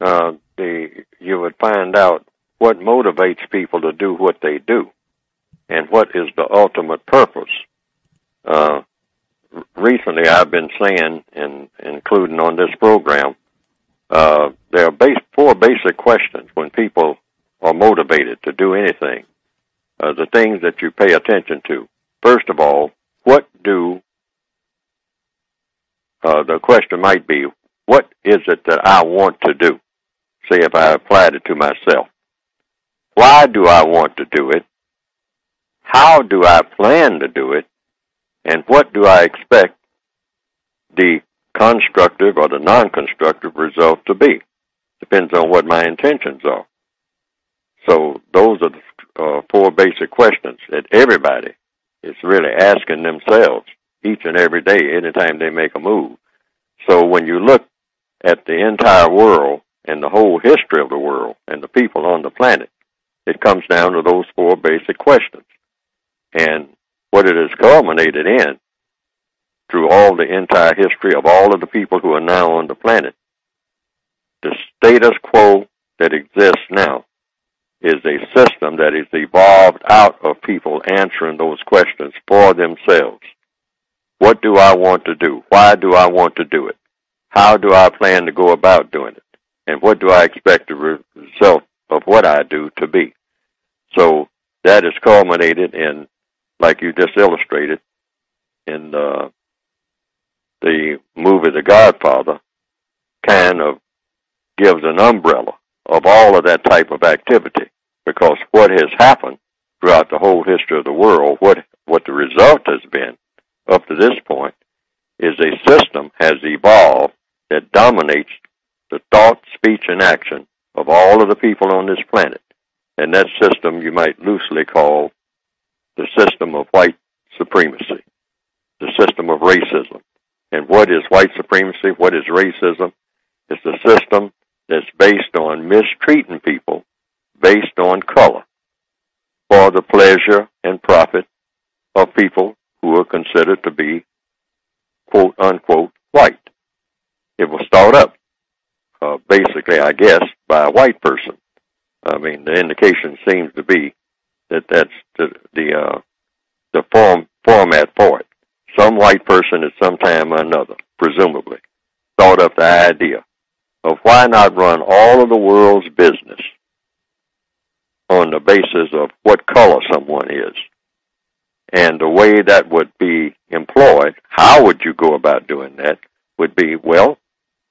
you would find out what motivates people to do what they do, and what is the ultimate purpose. Recently, I've been saying, and including on this program, there are four basic questions when people are motivated to do anything. The things that you pay attention to. First of all, the question might be, what is it that I want to do? Say if I applied it to myself. Why do I want to do it? How do I plan to do it? And what do I expect the constructive or the non-constructive result to be? Depends on what my intentions are. So those are the four basic questions that everybody is really asking themselves each and every day, anytime they make a move. So when you look at the entire world and the whole history of the world and the people on the planet, it comes down to those four basic questions. And what it has culminated in, through all the entire history of all of the people who are now on the planet, the status quo that exists now is a system that is evolved out of people answering those questions for themselves. What do I want to do? Why do I want to do it? How do I plan to go about doing it? And what do I expect the result of what I do to be? So that is culminated in, like you just illustrated, in the movie The Godfather, kind of gives an umbrella of all of that type of activity. Because what has happened throughout the whole history of the world, what the result has been up to this point, is a system has evolved that dominates the thought, speech, and action of all of the people on this planet. And that system you might loosely call the system of white supremacy, the system of racism. And what is white supremacy? What is racism? It's a system that's based on mistreating people based on color for the pleasure and profit of people who are considered to be, quote, unquote, white. It was thought up, basically, I guess, by a white person. I mean, the indication seems to be that that's the format for it. Some white person at some time or another, presumably, thought up the idea of why not run all of the world's business on the basis of what color someone is. And the way that would be employed, how would you go about doing that, would be, well,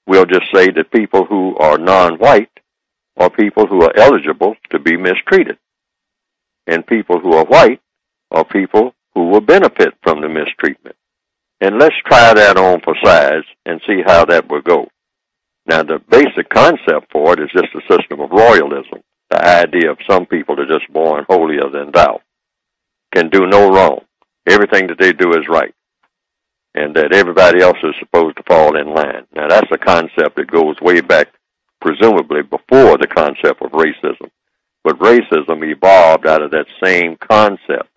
we'll just say that people who are non-white are people who are eligible to be mistreated. And people who are white are people who will benefit from the mistreatment. And let's try that on for size and see how that will go. Now, the basic concept for it is just a system of royalism. The idea of some people are just born holier than thou, can do no wrong. Everything that they do is right. And that everybody else is supposed to fall in line. Now, that's a concept that goes way back, presumably before the concept of racism. But racism evolved out of that same concept